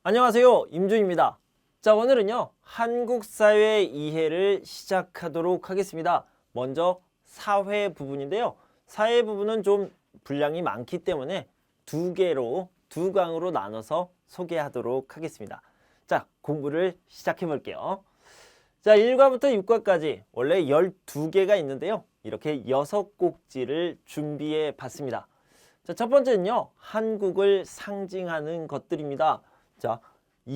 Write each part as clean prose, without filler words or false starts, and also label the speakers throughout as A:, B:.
A: 안녕하세요, 임준입니다. 자, 오늘은요 한국 사회 이해를 시작하도록 하겠습니다. 먼저 사회 부분인데요, 사회 부분은 좀 분량이 많기 때문에 두 강으로 나눠서 소개하도록 하겠습니다. 자, 공부를 시작해 볼게요. 자, 1과부터 6과까지 원래 12개가 있는데요, 이렇게 6꼭지를 준비해 봤습니다. 자, 첫 번째는요, 한국을 상징하는 것들입니다. 자,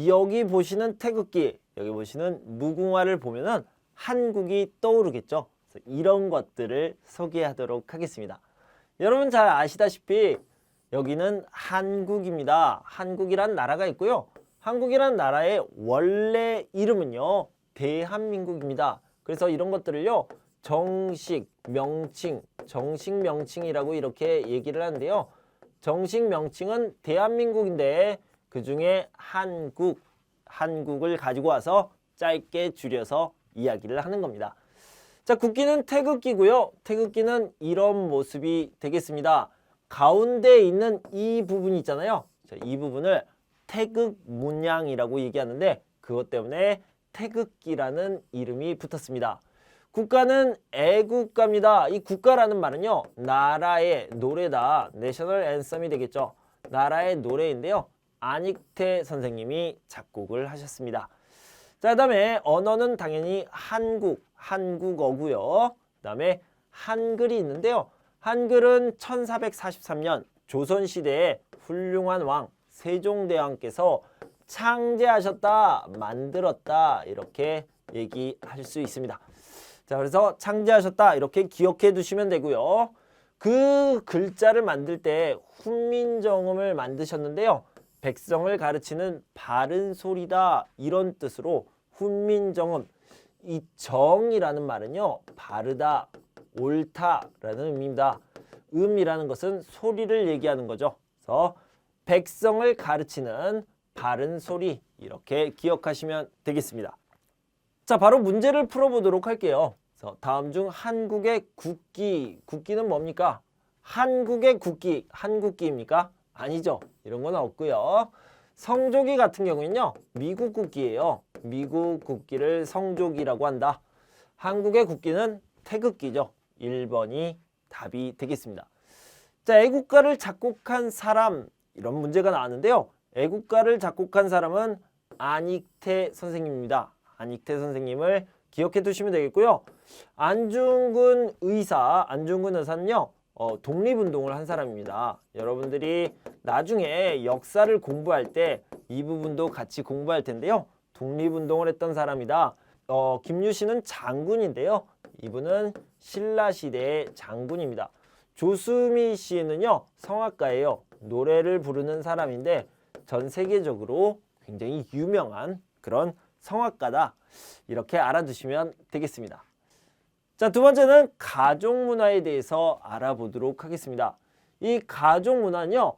A: 여기 보시는 태극기, 여기 보시는 무궁화를 보면은 한국이 떠오르겠죠. 그래서 이런 것들을 소개하도록 하겠습니다. 여러분 잘 아시다시피 여기는 한국입니다. 한국이란 나라가 있고요, 한국이란 나라의 원래 이름은요 대한민국입니다. 그래서 이런 것들을요 정식 명칭이라고 이렇게 얘기를 하는데요, 정식 명칭은 대한민국인데 그 중에 한국을 가지고 와서 짧게 줄여서 이야기를 하는 겁니다. 자, 국기는 태극기고요. 태극기는 이런 모습이 되겠습니다. 가운데 있는 이 부분이 있잖아요. 자, 이 부분을 태극 문양이라고 얘기하는데 그것 때문에 태극기라는 이름이 붙었습니다. 국가는 애국가입니다. 이 국가라는 말은요, 나라의 노래다. 내셔널 앤썸이 되겠죠. 나라의 노래인데요, 안익태 선생님이 작곡을 하셨습니다. 자, 그다음에 언어는 당연히 한국어고요. 그다음에 한글이 있는데요, 한글은 1443년 조선시대에 훌륭한 왕 세종대왕께서 창제하셨다, 만들었다 이렇게 얘기할 수 있습니다. 자, 그래서 창제하셨다 이렇게 기억해 두시면 되고요. 그 글자를 만들 때 훈민정음을 만드셨는데요, 백성을 가르치는 바른 소리다 이런 뜻으로 훈민정음. 이 정이라는 말은요, 바르다, 옳다라는 의미입니다. 음이라는 것은 소리를 얘기하는 거죠. 그래서 백성을 가르치는 바른 소리 이렇게 기억하시면 되겠습니다. 자, 바로 문제를 풀어보도록 할게요. 그래서 다음 중 한국의 국기는 뭡니까? 한국의 국기, 한국기입니까? 아니죠. 이런 건 없고요. 성조기 같은 경우는요, 미국 국기예요. 미국 국기를 성조기라고 한다. 한국의 국기는 태극기죠. 1번이 답이 되겠습니다. 자, 애국가를 작곡한 사람, 이런 문제가 나왔는데요, 애국가를 작곡한 사람은 안익태 선생님입니다. 안익태 선생님을 기억해 두시면 되겠고요. 안중근 의사는요, 독립운동을 한 사람입니다. 여러분들이 나중에 역사를 공부할 때 이 부분도 같이 공부할 텐데요, 독립운동을 했던 사람이다. 김유신은 장군인데요, 이분은 신라시대의 장군입니다. 조수미 씨는요, 성악가예요. 노래를 부르는 사람인데 전 세계적으로 굉장히 유명한 그런 성악가다. 이렇게 알아두시면 되겠습니다. 자, 두 번째는 가족 문화에 대해서 알아보도록 하겠습니다. 이 가족 문화는요,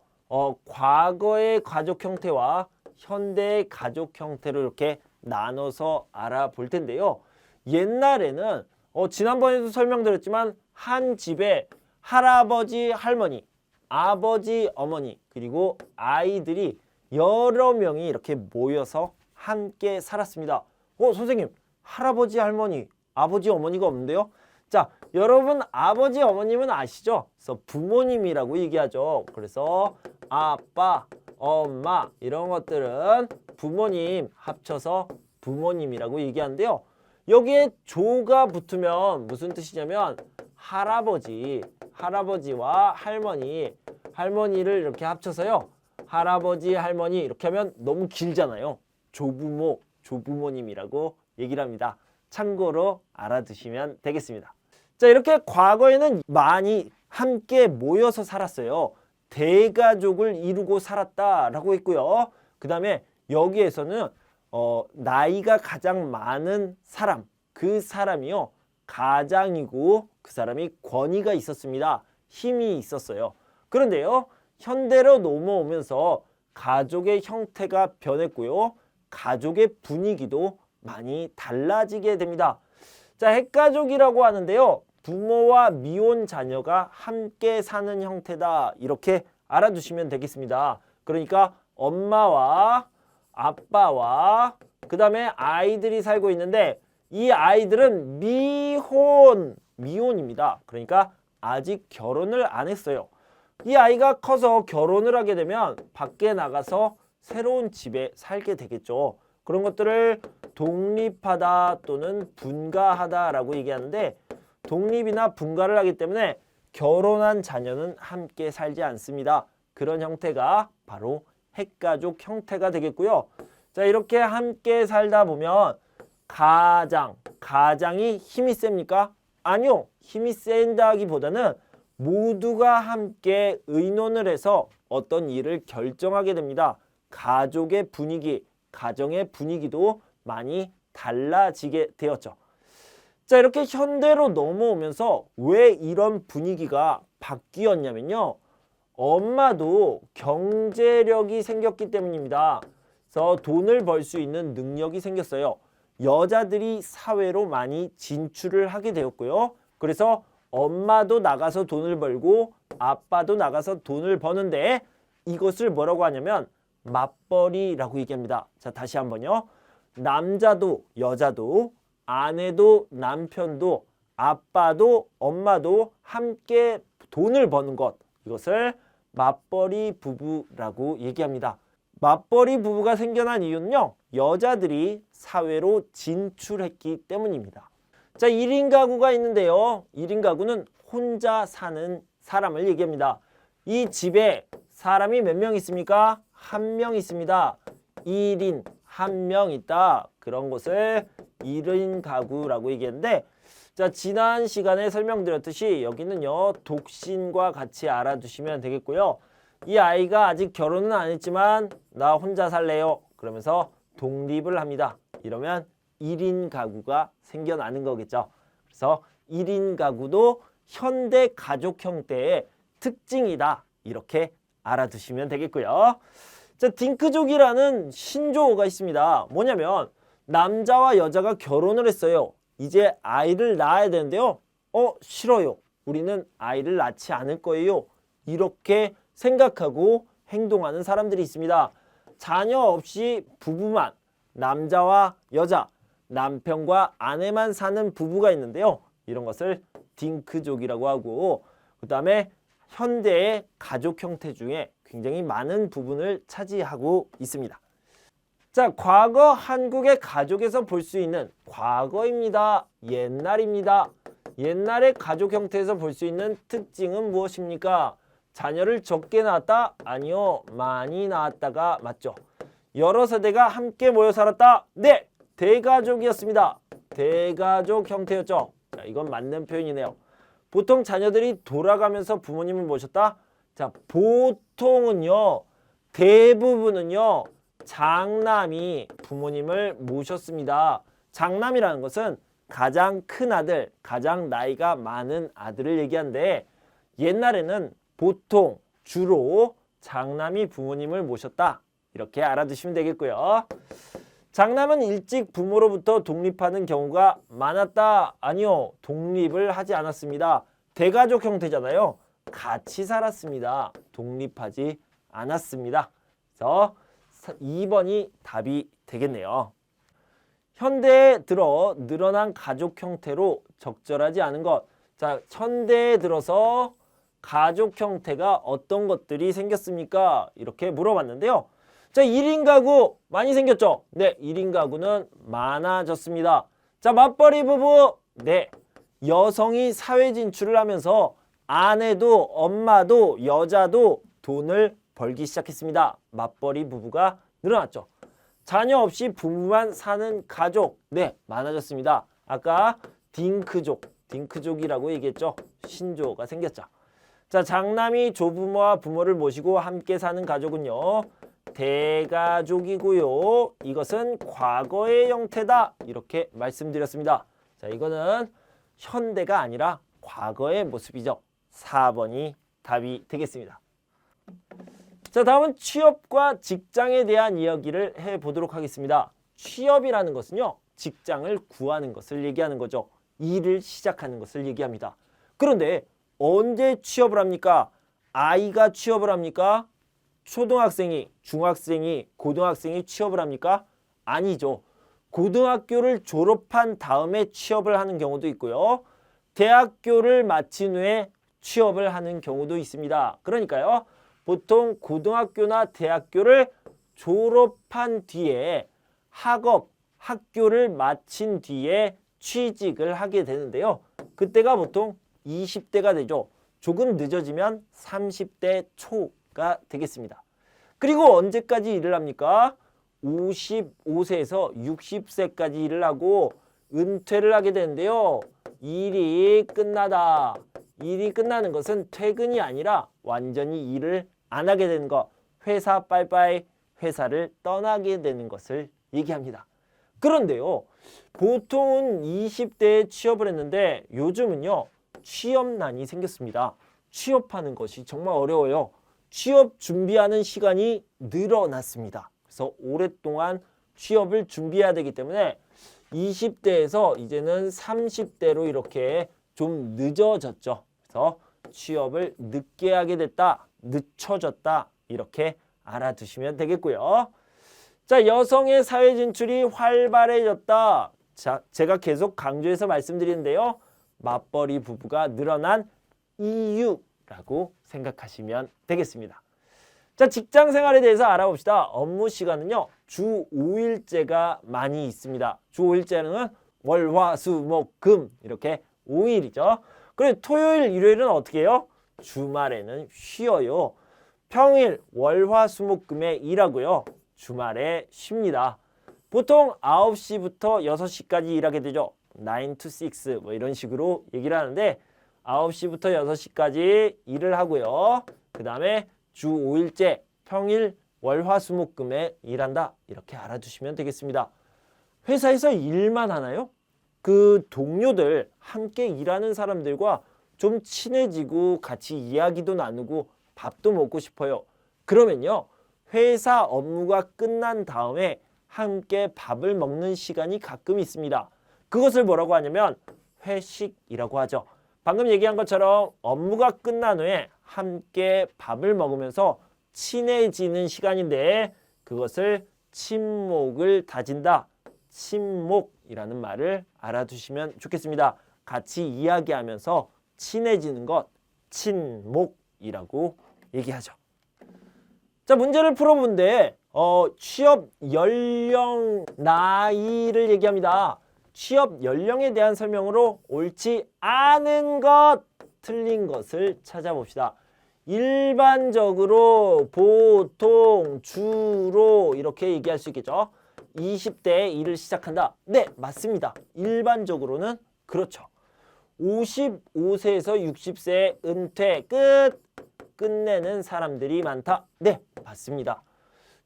A: 과거의 가족 형태와 현대의 가족 형태로 이렇게 나눠서 알아볼 텐데요, 옛날에는 지난번에도 설명드렸지만 한 집에 할아버지, 할머니, 아버지, 어머니 그리고 아이들이 여러 명이 이렇게 모여서 함께 살았습니다. 선생님, 할아버지, 할머니, 아버지, 어머니가 없는데요? 자, 여러분 아버지, 어머님은 아시죠? 그래서 부모님이라고 얘기하죠. 그래서 아빠, 엄마 이런 것들은 부모님 합쳐서 부모님이라고 얘기하는데요, 여기에 조가 붙으면 무슨 뜻이냐면 할아버지와 할머니를 이렇게 합쳐서요, 할아버지, 할머니 이렇게 하면 너무 길잖아요. 조부모님이라고 얘기를 합니다. 참고로 알아두시면 되겠습니다. 자, 이렇게 과거에는 많이 함께 모여서 살았어요. 대가족을 이루고 살았다라고 했고요. 그 다음에 여기에서는 나이가 가장 많은 사람, 그 사람이요 가장이고 그 사람이 권위가 있었습니다. 힘이 있었어요. 그런데요, 현대로 넘어오면서 가족의 형태가 변했고요, 가족의 분위기도 많이 달라지게 됩니다. 자, 핵가족이라고 하는데요, 부모와 미혼 자녀가 함께 사는 형태다 이렇게 알아두시면 되겠습니다. 그러니까 엄마와 아빠와 그 다음에 아이들이 살고 있는데 이 아이들은 미혼입니다. 그러니까 아직 결혼을 안 했어요. 이 아이가 커서 결혼을 하게 되면 밖에 나가서 새로운 집에 살게 되겠죠. 그런 것들을 독립하다 또는 분가하다라고 얘기하는데 독립이나 분가를 하기 때문에 결혼한 자녀는 함께 살지 않습니다. 그런 형태가 바로 핵가족 형태가 되겠고요. 자, 이렇게 함께 살다 보면 가장이 힘이 셉니까? 아니요. 힘이 센다기보다는 모두가 함께 의논을 해서 어떤 일을 결정하게 됩니다. 가족의 분위기, 가정의 분위기도 많이 달라지게 되었죠. 자, 이렇게 현대로 넘어오면서 왜 이런 분위기가 바뀌었냐면요. 엄마도 경제력이 생겼기 때문입니다. 그래서 돈을 벌 수 있는 능력이 생겼어요. 여자들이 사회로 많이 진출을 하게 되었고요. 그래서 엄마도 나가서 돈을 벌고 아빠도 나가서 돈을 버는데 이것을 뭐라고 하냐면 맞벌이라고 얘기합니다. 자, 다시 한번요. 남자도 여자도 아내도 남편도 아빠도 엄마도 함께 돈을 버는 것, 이것을 맞벌이 부부라고 얘기합니다. 맞벌이 부부가 생겨난 이유는요. 여자들이 사회로 진출했기 때문입니다. 자, 1인 가구가 있는데요. 1인 가구는 혼자 사는 사람을 얘기합니다. 이 집에 사람이 몇 명 있습니까? 한 명 있습니다. 1인, 한 명 있다. 그런 것을 1인 가구라고 얘기했는데, 자, 지난 시간에 설명드렸듯이 여기는요. 독신과 같이 알아두시면 되겠고요. 이 아이가 아직 결혼은 안 했지만 나 혼자 살래요. 그러면서 독립을 합니다. 이러면 1인 가구가 생겨나는 거겠죠. 그래서 1인 가구도 현대 가족 형태의 특징이다. 이렇게 알아두시면 되겠고요. 자, 딩크족이라는 신조어가 있습니다. 뭐냐면 남자와 여자가 결혼을 했어요. 이제 아이를 낳아야 되는데요. 싫어요. 우리는 아이를 낳지 않을 거예요. 이렇게 생각하고 행동하는 사람들이 있습니다. 자녀 없이 부부만, 남자와 여자, 남편과 아내만 사는 부부가 있는데요. 이런 것을 딩크족이라고 하고, 그 다음에 현대의 가족 형태 중에 굉장히 많은 부분을 차지하고 있습니다. 자, 과거 한국의 가족에서 볼 수 있는 과거입니다. 옛날입니다. 옛날의 가족 형태에서 볼 수 있는 특징은 무엇입니까? 자녀를 적게 낳았다? 아니요. 많이 낳았다가 맞죠. 여러 세대가 함께 모여 살았다? 네. 대가족이었습니다. 대가족 형태였죠. 자, 이건 맞는 표현이네요. 보통 자녀들이 돌아가면서 부모님을 모셨다? 자, 보통은요. 대부분은요. 장남이 부모님을 모셨습니다. 장남이라는 것은 가장 큰 아들, 가장 나이가 많은 아들을 얘기하는데 옛날에는 보통 주로 장남이 부모님을 모셨다. 이렇게 알아두시면 되겠고요. 장남은 일찍 부모로부터 독립하는 경우가 많았다. 아니요. 독립을 하지 않았습니다. 대가족 형태잖아요. 같이 살았습니다. 독립하지 않았습니다. 그래서 2번이 답이 되겠네요. 현대에 들어 늘어난 가족 형태로 적절하지 않은 것. 자, 현대에 들어서 가족 형태가 어떤 것들이 생겼습니까? 이렇게 물어봤는데요. 자, 1인 가구 많이 생겼죠? 네, 1인 가구는 많아졌습니다. 자, 맞벌이 부부. 네, 여성이 사회 진출을 하면서 아내도 엄마도 여자도 돈을 벌기 시작했습니다. 맞벌이 부부가 늘어났죠. 자녀 없이 부부만 사는 가족. 네, 많아졌습니다. 아까 딩크족이라고 얘기했죠. 신조어가 생겼죠. 자, 장남이 조부모와 부모를 모시고 함께 사는 가족은요. 대가족이고요. 이것은 과거의 형태다. 이렇게 말씀드렸습니다. 자, 이거는 현대가 아니라 과거의 모습이죠. 4번이 답이 되겠습니다. 자, 다음은 취업과 직장에 대한 이야기를 해보도록 하겠습니다. 취업이라는 것은요. 직장을 구하는 것을 얘기하는 거죠. 일을 시작하는 것을 얘기합니다. 그런데 언제 취업을 합니까? 아이가 취업을 합니까? 초등학생이, 중학생이, 고등학생이 취업을 합니까? 아니죠. 고등학교를 졸업한 다음에 취업을 하는 경우도 있고요. 대학교를 마친 후에 취업을 하는 경우도 있습니다. 그러니까요. 보통 고등학교나 대학교를 졸업한 뒤에 학교를 마친 뒤에 취직을 하게 되는데요. 그때가 보통 20대가 되죠. 조금 늦어지면 30대 초가 되겠습니다. 그리고 언제까지 일을 합니까? 55세에서 60세까지 일을 하고 은퇴를 하게 되는데요. 일이 끝나다. 일이 끝나는 것은 퇴근이 아니라 완전히 일을 안 하게 되는 것. 회사 빠이빠이, 회사를 떠나게 되는 것을 얘기합니다. 그런데요. 보통은 20대에 취업을 했는데 요즘은요. 취업난이 생겼습니다. 취업하는 것이 정말 어려워요. 취업 준비하는 시간이 늘어났습니다. 그래서 오랫동안 취업을 준비해야 되기 때문에 20대에서 이제는 30대로 이렇게 좀 늦어졌죠. 그래서 취업을 늦게 하게 됐다, 늦춰졌다 이렇게 알아두시면 되겠고요. 자, 여성의 사회 진출이 활발해졌다. 자, 제가 계속 강조해서 말씀드리는데요. 맞벌이 부부가 늘어난 이유라고 생각하시면 되겠습니다. 자, 직장 생활에 대해서 알아봅시다. 업무 시간은요. 주 5일제가 많이 있습니다. 주 5일제는 월, 화, 수, 목, 금 이렇게 5일이죠. 그리고 토요일, 일요일은 어떻게 해요? 주말에는 쉬어요. 평일, 월, 화, 수, 목, 금에 일하고요. 주말에 쉽니다. 보통 9시부터 6시까지 일하게 되죠. 9 to 6 뭐 이런 식으로 얘기를 하는데 9시부터 6시까지 일을 하고요. 그 다음에 주 5일째 평일 월화수목금에 일한다. 이렇게 알아두시면 되겠습니다. 회사에서 일만 하나요? 그 동료들 함께 일하는 사람들과 좀 친해지고 같이 이야기도 나누고 밥도 먹고 싶어요. 그러면요. 회사 업무가 끝난 다음에 함께 밥을 먹는 시간이 가끔 있습니다. 그것을 뭐라고 하냐면 회식이라고 하죠. 방금 얘기한 것처럼 업무가 끝난 후에 함께 밥을 먹으면서 친해지는 시간인데 그것을 친목을 다진다. 친목이라는 말을 알아두시면 좋겠습니다. 같이 이야기하면서 친해지는 것 친목이라고 얘기하죠. 자, 문제를 풀어본데 취업 연령 나이를 얘기합니다. 취업 연령에 대한 설명으로 옳지 않은 것, 틀린 것을 찾아봅시다. 일반적으로, 보통, 주로 이렇게 얘기할 수 있겠죠. 20대에 일을 시작한다. 네, 맞습니다. 일반적으로는 그렇죠. 55세에서 60세 은퇴 끝내는 사람들이 많다. 네, 맞습니다.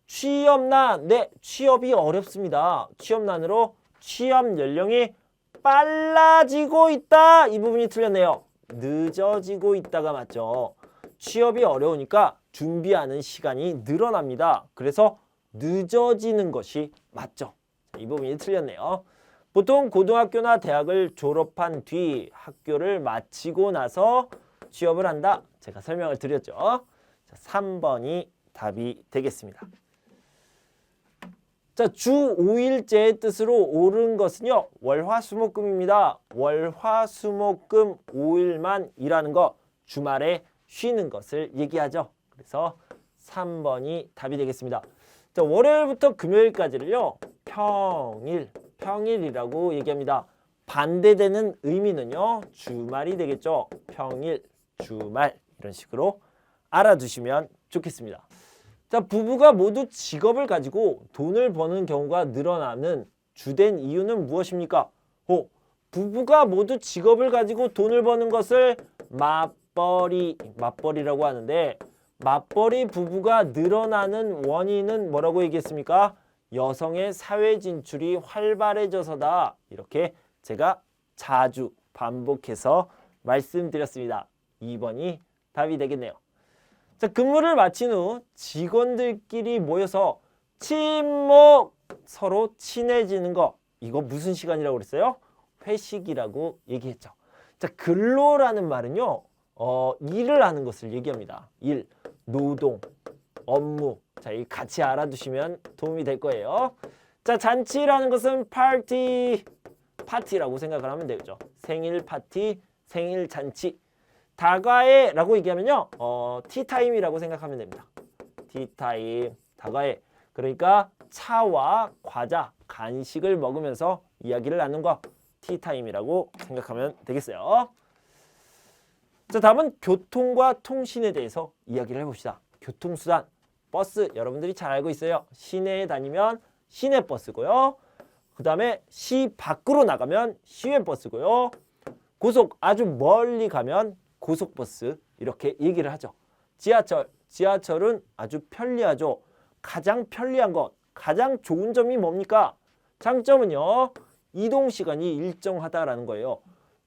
A: 취업난, 네, 취업이 어렵습니다. 취업난으로 취업 연령이 빨라지고 있다. 이 부분이 틀렸네요. 늦어지고 있다가 맞죠. 취업이 어려우니까 준비하는 시간이 늘어납니다. 그래서 늦어지는 것이 맞죠. 이 부분이 틀렸네요. 보통 고등학교나 대학을 졸업한 뒤 학교를 마치고 나서 취업을 한다. 제가 설명을 드렸죠. 자, 3번이 답이 되겠습니다. 자, 주 5일제의 뜻으로 옳은 것은요. 월화수목금입니다. 월화수목금 5일만 일하는 거, 주말에 쉬는 것을 얘기하죠. 그래서 3번이 답이 되겠습니다. 자, 월요일부터 금요일까지를요. 평일이라고 얘기합니다. 반대되는 의미는요. 주말이 되겠죠. 평일, 주말 이런 식으로 알아두시면 좋겠습니다. 자, 부부가 모두 직업을 가지고 돈을 버는 경우가 늘어나는 주된 이유는 무엇입니까? 부부가 모두 직업을 가지고 돈을 버는 것을 맞벌이라고 하는데 맞벌이 부부가 늘어나는 원인은 뭐라고 얘기했습니까? 여성의 사회 진출이 활발해져서다. 이렇게 제가 자주 반복해서 말씀드렸습니다. 2번이 답이 되겠네요. 자, 근무를 마친 후 직원들끼리 모여서 친목, 서로 친해지는 거. 이거 무슨 시간이라고 그랬어요? 회식이라고 얘기했죠. 자, 근로라는 말은요. 일을 하는 것을 얘기합니다. 일, 노동, 업무. 자, 이 같이 알아두시면 도움이 될 거예요. 자, 잔치라는 것은 파티라고 생각을 하면 되죠. 생일 파티, 생일 잔치. 다과회라고 얘기하면요, 티타임이라고 생각하면 됩니다. 티타임, 다과회. 그러니까 차와 과자, 간식을 먹으면서 이야기를 나누는 거 티타임이라고 생각하면 되겠어요. 자, 다음은 교통과 통신에 대해서 이야기를 해봅시다. 교통수단, 버스 여러분들이 잘 알고 있어요. 시내에 다니면 시내버스고요. 그 다음에 시 밖으로 나가면 시외버스고요. 고속 아주 멀리 가면 고속버스 이렇게 얘기를 하죠. 지하철은 아주 편리하죠. 가장 편리한 것, 가장 좋은 점이 뭡니까? 장점은요, 이동 시간이 일정하다라는 거예요.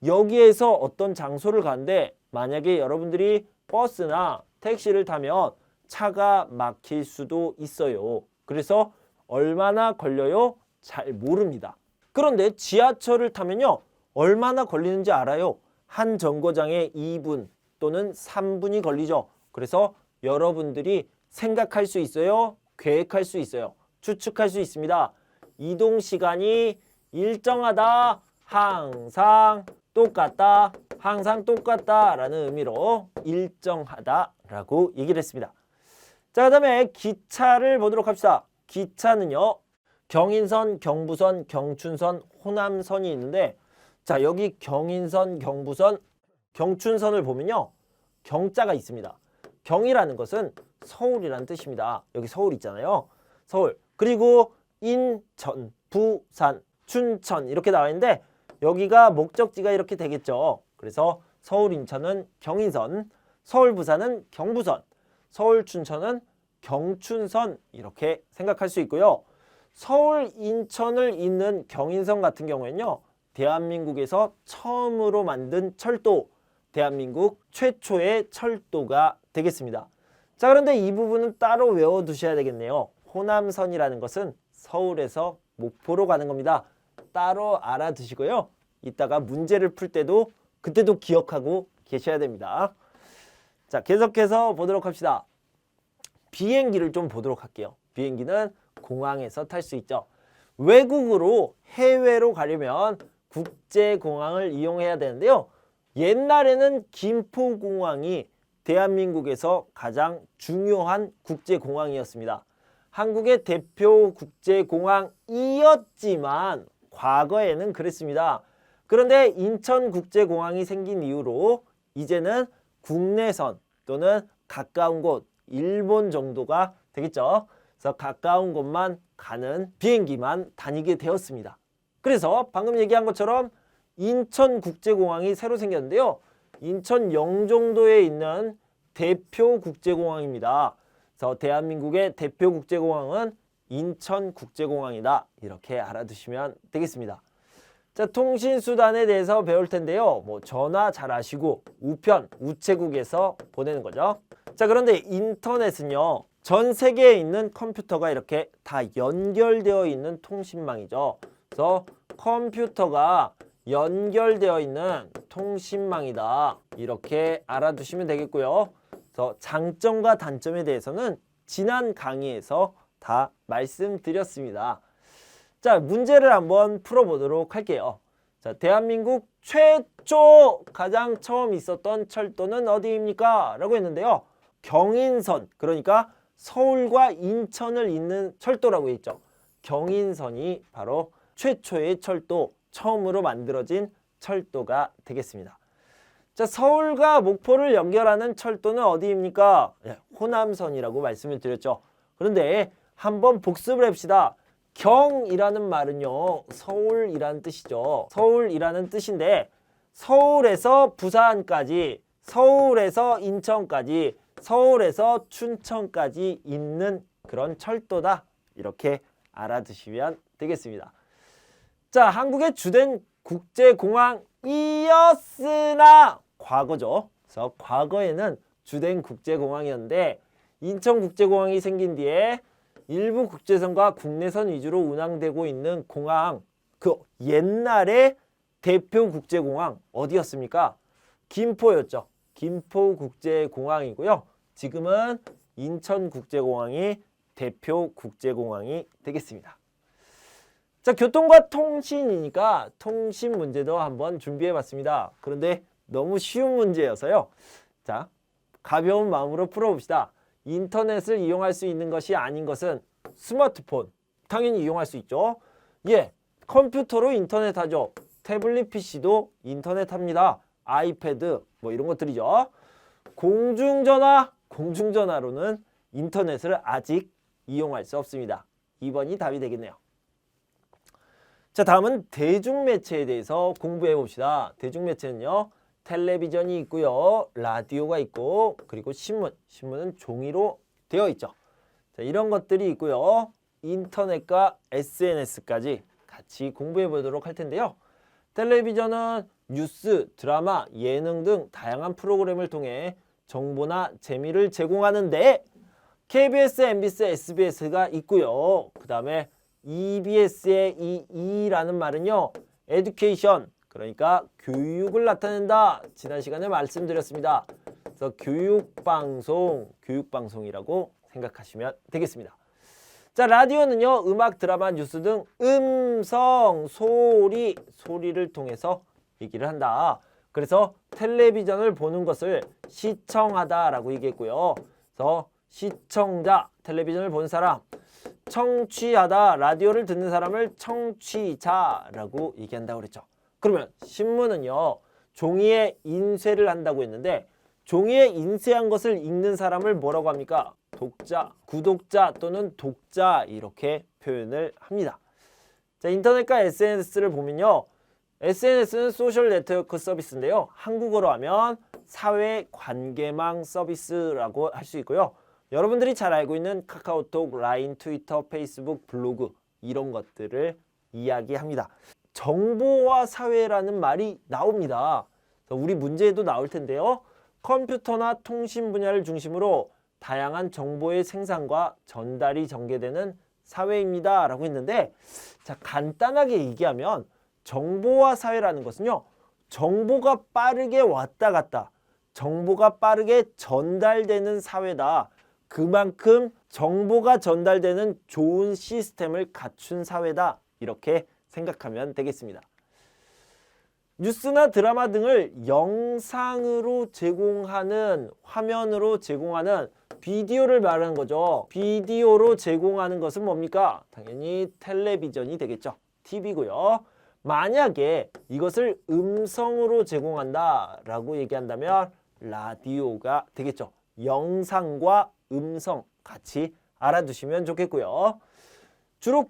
A: 여기에서 어떤 장소를 가는데 만약에 여러분들이 버스나 택시를 타면 차가 막힐 수도 있어요. 그래서 얼마나 걸려요? 잘 모릅니다. 그런데 지하철을 타면요, 얼마나 걸리는지 알아요? 한 정거장에 2분 또는 3분이 걸리죠. 그래서 여러분들이 생각할 수 있어요? 계획할 수 있어요? 추측할 수 있습니다. 이동 시간이 일정하다, 항상 똑같다, 항상 똑같다라는 의미로 일정하다라고 얘기를 했습니다. 자, 그 다음에 기차를 보도록 합시다. 기차는요, 경인선, 경부선, 경춘선, 호남선이 있는데, 자, 여기 경인선, 경부선, 경춘선을 보면요, 경자가 있습니다. 경이라는 것은 서울이라는 뜻입니다. 여기 서울 있잖아요. 서울. 그리고 인천, 부산, 춘천 이렇게 나와 있는데 여기가 목적지가 이렇게 되겠죠. 그래서 서울, 인천은 경인선, 서울, 부산은 경부선, 서울, 춘천은 경춘선 이렇게 생각할 수 있고요. 서울, 인천을 잇는 경인선 같은 경우에는요, 대한민국에서 처음으로 만든 철도, 대한민국 최초의 철도가 되겠습니다. 자, 그런데 이 부분은 따로 외워두셔야 되겠네요. 호남선이라는 것은 서울에서 목포로 가는 겁니다. 따로 알아두시고요. 이따가 문제를 풀 때도 그때도 기억하고 계셔야 됩니다. 자, 계속해서 보도록 합시다. 비행기를 좀 보도록 할게요. 비행기는 공항에서 탈 수 있죠. 외국으로 해외로 가려면 국제공항을 이용해야 되는데요. 옛날에는 김포공항이 대한민국에서 가장 중요한 국제공항이었습니다. 한국의 대표 국제공항이었지만 과거에는 그랬습니다. 그런데 인천국제공항이 생긴 이후로 이제는 국내선 또는 가까운 곳, 일본 정도가 되겠죠. 그래서 가까운 곳만 가는 비행기만 다니게 되었습니다. 그래서 방금 얘기한 것처럼 인천국제공항이 새로 생겼는데요. 인천 영종도에 있는 대표 국제공항입니다. 그래서 대한민국의 대표 국제공항은 인천국제공항이다. 이렇게 알아두시면 되겠습니다. 자, 통신수단에 대해서 배울 텐데요. 전화 잘 아시고 우편, 우체국에서 보내는 거죠. 자, 그런데 인터넷은요, 전 세계에 있는 컴퓨터가 이렇게 다 연결되어 있는 통신망이죠. 그래서 컴퓨터가 연결되어 있는 통신망이다. 이렇게 알아두시면 되겠고요. 그래서 장점과 단점에 대해서는 지난 강의에서 다 말씀드렸습니다. 자, 문제를 한번 풀어보도록 할게요. 자, 대한민국 최초 가장 처음 있었던 철도는 어디입니까? 라고 했는데요. 경인선, 그러니까 서울과 인천을 잇는 철도라고 했죠. 경인선이 바로 최초의 철도, 처음으로 만들어진 철도가 되겠습니다. 자, 서울과 목포를 연결하는 철도는 어디입니까? 호남선이라고 말씀을 드렸죠. 그런데 한번 복습을 합시다. 경이라는 말은요, 서울이라는 뜻이죠. 서울이라는 뜻인데 서울에서 부산까지, 서울에서 인천까지, 서울에서 춘천까지 있는 그런 철도다. 이렇게 알아두시면 되겠습니다. 자, 한국의 주된 국제공항이었으나 과거죠. 그래서 과거에는 주된 국제공항이었는데 인천국제공항이 생긴 뒤에 일부 국제선과 국내선 위주로 운항되고 있는 공항, 그 옛날에 대표 국제공항 어디였습니까? 김포였죠. 김포국제공항이고요. 지금은 인천국제공항이 대표 국제공항이 되겠습니다. 자, 교통과 통신이니까 통신 문제도 한번 준비해 봤습니다. 그런데 너무 쉬운 문제여서요. 자, 가벼운 마음으로 풀어봅시다. 인터넷을 이용할 수 있는 것이 아닌 것은 스마트폰. 당연히 이용할 수 있죠. 예, 컴퓨터로 인터넷 하죠. 태블릿 PC도 인터넷 합니다. 아이패드 뭐 이런 것들이죠. 공중전화로는 인터넷을 아직 이용할 수 없습니다. 2번이 답이 되겠네요. 자, 다음은 대중매체에 대해서 공부해 봅시다. 대중매체는요, 텔레비전이 있고요, 라디오가 있고, 그리고 신문은 종이로 되어 있죠. 자, 이런 것들이 있고요, 인터넷과 SNS까지 같이 공부해 보도록 할 텐데요. 텔레비전은 뉴스, 드라마, 예능 등 다양한 프로그램을 통해 정보나 재미를 제공하는데 KBS, MBC, SBS가 있고요. 그 다음에 EBS의 이 E라는 말은요, 에듀케이션, 그러니까 교육을 나타낸다. 지난 시간에 말씀드렸습니다. 그래서 교육방송이라고 생각하시면 되겠습니다. 자, 라디오는요, 음악, 드라마, 뉴스 등 음성, 소리를 통해서 얘기를 한다. 그래서 텔레비전을 보는 것을 시청하다라고 얘기했고요. 그래서 시청자, 텔레비전을 보는 사람, 청취하다, 라디오를 듣는 사람을 청취자라고 얘기한다고 그랬죠. 그러면 신문은요, 종이에 인쇄를 한다고 했는데 종이에 인쇄한 것을 읽는 사람을 뭐라고 합니까? 독자, 구독자 또는 독자 이렇게 표현을 합니다. 자, 인터넷과 SNS를 보면요, SNS는 소셜 네트워크 서비스인데요, 한국어로 하면 사회관계망 서비스라고 할 수 있고요. 여러분들이 잘 알고 있는 카카오톡, 라인, 트위터, 페이스북, 블로그 이런 것들을 이야기합니다. 정보화 사회라는 말이 나옵니다. 우리 문제에도 나올 텐데요. 컴퓨터나 통신 분야를 중심으로 다양한 정보의 생산과 전달이 전개되는 사회입니다 라고 했는데, 자, 간단하게 얘기하면 정보화 사회라는 것은요, 정보가 빠르게 왔다 갔다, 정보가 빠르게 전달되는 사회다. 그만큼 정보가 전달되는 좋은 시스템을 갖춘 사회다. 이렇게 생각하면 되겠습니다. 뉴스나 드라마 등을 영상으로 제공하는, 화면으로 제공하는 비디오를 말하는 거죠. 비디오로 제공하는 것은 뭡니까? 당연히 텔레비전이 되겠죠. TV고요. 만약에 이것을 음성으로 제공한다라고 얘기한다면 라디오가 되겠죠. 영상과 음성 같이 알아두시면 좋겠고요. 주로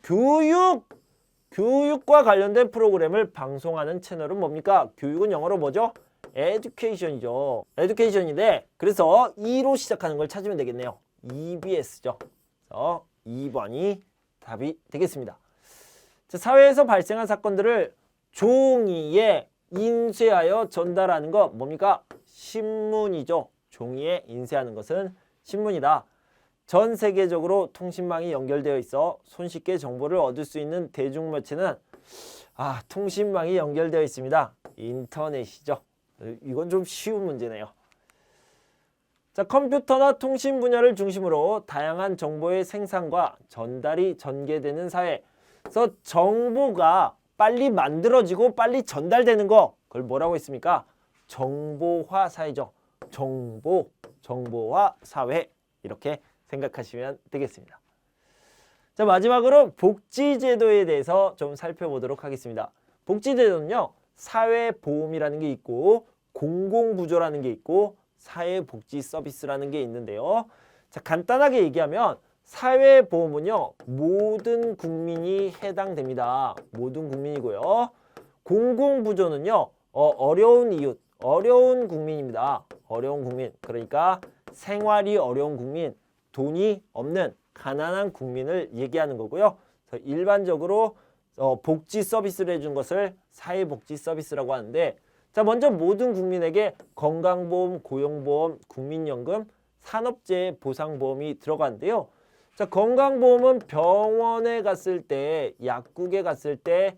A: 교육과 관련된 프로그램을 방송하는 채널은 뭡니까? 교육은 영어로 뭐죠? education이죠. education인데 그래서 E로 시작하는 걸 찾으면 되겠네요. EBS죠. 그래서 2번이 답이 되겠습니다. 자, 사회에서 발생한 사건들을 종이에 인쇄하여 전달하는 거 뭡니까? 신문이죠. 종이에 인쇄하는 것은 신문이다. 전 세계적으로 통신망이 연결되어 있어 손쉽게 정보를 얻을 수 있는 대중매체는 통신망이 연결되어 있습니다. 인터넷이죠. 이건 좀 쉬운 문제네요. 자, 컴퓨터나 통신 분야를 중심으로 다양한 정보의 생산과 전달이 전개되는 사회. 그래서 정보가 빨리 만들어지고 빨리 전달되는 거, 그걸 뭐라고 했습니까? 정보화 사회죠. 정보화 사회 이렇게 생각하시면 되겠습니다. 자, 마지막으로 복지제도에 대해서 좀 살펴보도록 하겠습니다. 복지제도는요, 사회보험이라는 게 있고 공공부조라는 게 있고 사회복지 서비스라는 게 있는데요. 자, 간단하게 얘기하면 사회보험은요, 모든 국민이 해당됩니다. 모든 국민이고요. 공공부조는요, 어려운 이웃, 어려운 국민입니다. 어려운 국민, 그러니까 생활이 어려운 국민, 돈이 없는 가난한 국민을 얘기하는 거고요. 일반적으로 복지 서비스를 해준 것을 사회복지 서비스라고 하는데, 자, 먼저 모든 국민에게 건강보험, 고용보험, 국민연금, 산업재해 보상보험이 들어가는데요. 자, 건강보험은 병원에 갔을 때, 약국에 갔을 때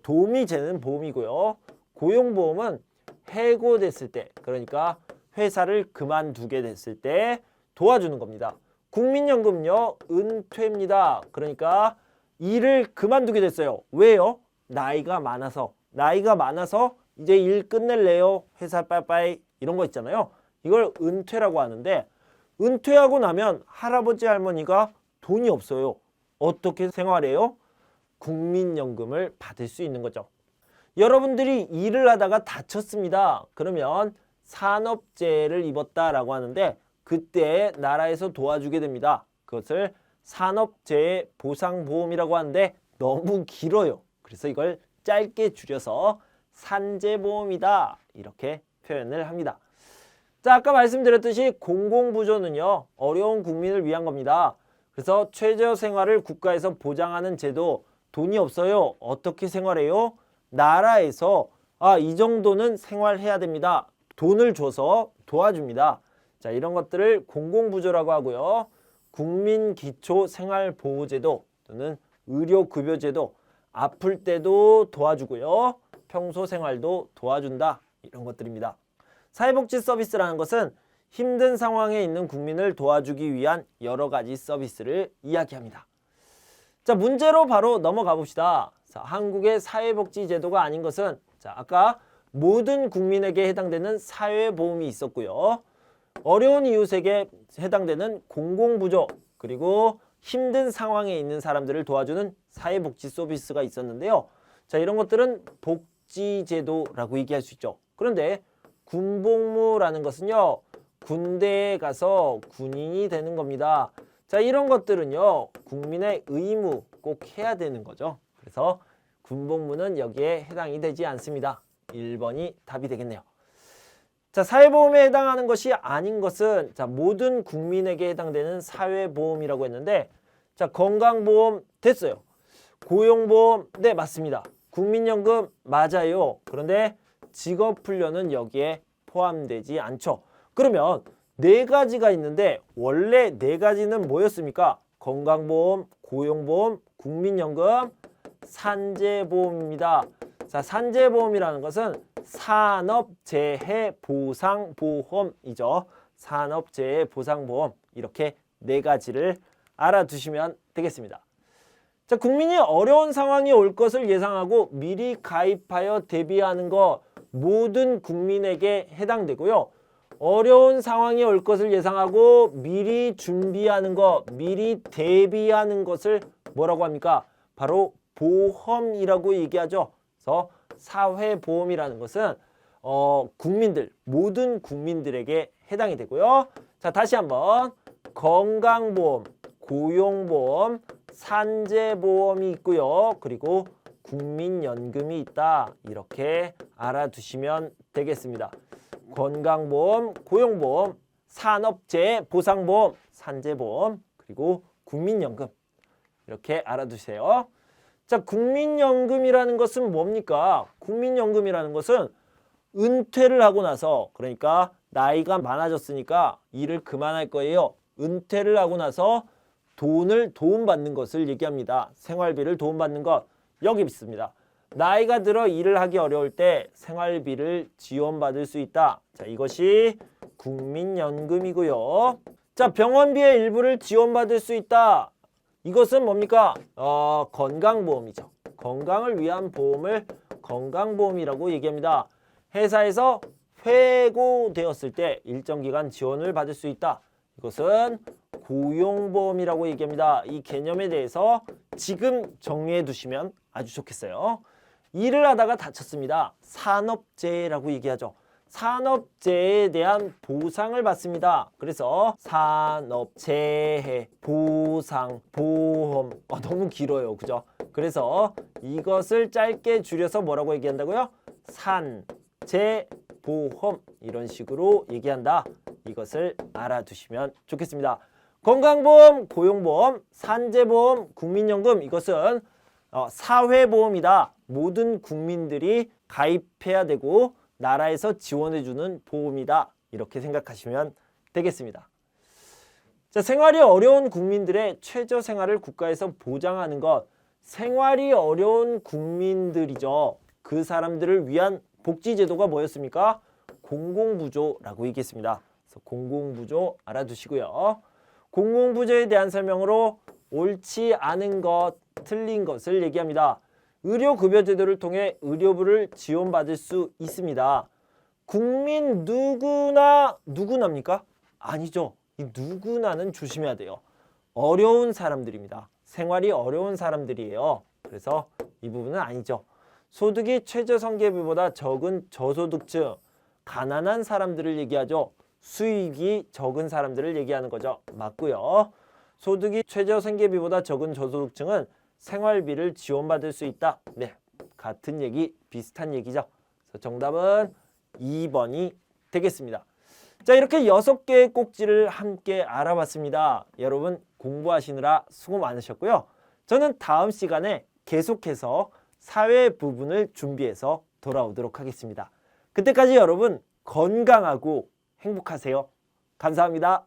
A: 도움이 되는 보험이고요. 고용보험은 해고됐을 때, 그러니까 회사를 그만두게 됐을 때 도와주는 겁니다. 국민연금은요, 은퇴입니다. 그러니까 일을 그만두게 됐어요. 왜요? 나이가 많아서. 나이가 많아서 이제 일 끝낼래요. 회사 빠이빠이 이런 거 있잖아요. 이걸 은퇴라고 하는데 은퇴하고 나면 할아버지 할머니가 돈이 없어요. 어떻게 생활해요? 국민연금을 받을 수 있는 거죠. 여러분들이 일을 하다가 다쳤습니다. 그러면 산업재해를 입었다라고 하는데 그때 나라에서 도와주게 됩니다. 그것을 산업재해 보상보험이라고 하는데 너무 길어요. 그래서 이걸 짧게 줄여서 산재보험이다 이렇게 표현을 합니다. 자, 아까 말씀드렸듯이 공공부조는요, 어려운 국민을 위한 겁니다. 그래서 최저생활을 국가에서 보장하는 제도, 돈이 없어요. 어떻게 생활해요? 나라에서 이 정도는 생활해야 됩니다. 돈을 줘서 도와줍니다. 자, 이런 것들을 공공부조라고 하고요. 국민기초생활보호제도 또는 의료급여제도, 아플 때도 도와주고요. 평소 생활도 도와준다. 이런 것들입니다. 사회복지 서비스라는 것은 힘든 상황에 있는 국민을 도와주기 위한 여러 가지 서비스를 이야기합니다. 자, 문제로 바로 넘어가 봅시다. 자, 한국의 사회복지 제도가 아닌 것은 자, 아까 모든 국민에게 해당되는 사회보험이 있었고요. 어려운 이웃에게 해당되는 공공부조, 그리고 힘든 상황에 있는 사람들을 도와주는 사회복지 서비스가 있었는데요. 자, 이런 것들은 복지제도라고 얘기할 수 있죠. 그런데 군복무라는 것은요, 군대에 가서 군인이 되는 겁니다. 자, 이런 것들은요, 국민의 의무 꼭 해야 되는 거죠. 그래서 군복무는 여기에 해당이 되지 않습니다. 1번이 답이 되겠네요. 자, 사회보험에 해당하는 것이 아닌 것은 자, 모든 국민에게 해당되는 사회보험이라고 했는데 자, 건강보험 됐어요. 고용보험 네, 맞습니다. 국민연금 맞아요. 그런데 직업훈련은 여기에 포함되지 않죠. 그러면 네 가지가 있는데 원래 네 가지는 뭐였습니까? 건강보험, 고용보험, 국민연금, 산재보험입니다. 자, 산재보험이라는 것은 산업재해보상보험이죠. 산업재해보상보험 이렇게 네 가지를 알아두시면 되겠습니다. 자, 국민이 어려운 상황이 올 것을 예상하고 미리 가입하여 대비하는 것 모든 국민에게 해당되고요. 어려운 상황이 올 것을 예상하고 미리 준비하는 것, 미리 대비하는 것을 뭐라고 합니까? 바로 보험이라고 얘기하죠. 그래서 사회보험이라는 것은 국민들, 모든 국민들에게 해당이 되고요. 자, 다시 한번 건강보험, 고용보험, 산재보험이 있고요. 그리고 국민연금이 있다. 이렇게 알아두시면 되겠습니다. 건강보험, 고용보험, 산업재해보상보험, 산재보험, 그리고 국민연금 이렇게 알아두세요. 자, 국민연금이라는 것은 뭡니까? 국민연금이라는 것은 은퇴를 하고 나서 그러니까 나이가 많아졌으니까 일을 그만할 거예요. 은퇴를 하고 나서 돈을 도움받는 것을 얘기합니다. 생활비를 도움받는 것 여기 있습니다. 나이가 들어 일을 하기 어려울 때 생활비를 지원받을 수 있다. 자, 이것이 국민연금이고요. 자, 병원비의 일부를 지원받을 수 있다. 이것은 뭡니까? 건강보험이죠. 건강을 위한 보험을 건강보험이라고 얘기합니다. 회사에서 해고되었을 때 일정 기간 지원을 받을 수 있다. 이것은 고용보험이라고 얘기합니다. 이 개념에 대해서 지금 정리해 두시면 아주 좋겠어요. 일을 하다가 다쳤습니다. 산업재해라고 얘기하죠. 산업재해에 대한 보상을 받습니다. 그래서 산업재해, 보상, 보험 너무 길어요. 그죠? 그래서 이것을 짧게 줄여서 뭐라고 얘기한다고요? 산재보험 이런 식으로 얘기한다. 이것을 알아두시면 좋겠습니다. 건강보험, 고용보험, 산재보험, 국민연금 이것은 사회보험이다. 모든 국민들이 가입해야 되고 나라에서 지원해주는 보험이다. 이렇게 생각하시면 되겠습니다. 자, 생활이 어려운 국민들의 최저생활을 국가에서 보장하는 것. 생활이 어려운 국민들이죠. 그 사람들을 위한 복지제도가 뭐였습니까? 공공부조라고 얘기했습니다. 그래서 공공부조 알아두시고요. 공공부조에 대한 설명으로 옳지 않은 것, 틀린 것을 얘기합니다. 의료급여제도를 통해 의료비를 지원받을 수 있습니다. 국민 누구나입니까? 아니죠. 이 누구나는 조심해야 돼요. 어려운 사람들입니다. 생활이 어려운 사람들이에요. 그래서 이 부분은 아니죠. 소득이 최저생계비보다 적은 저소득층, 가난한 사람들을 얘기하죠. 수익이 적은 사람들을 얘기하는 거죠. 맞고요. 소득이 최저생계비보다 적은 저소득층은 생활비를 지원받을 수 있다. 네, 같은 얘기, 비슷한 얘기죠. 그래서 정답은 2번이 되겠습니다. 자, 이렇게 6개의 꼭지를 함께 알아봤습니다. 여러분 공부하시느라 수고 많으셨고요. 저는 다음 시간에 계속해서 사회 부분을 준비해서 돌아오도록 하겠습니다. 그때까지 여러분 건강하고 행복하세요. 감사합니다.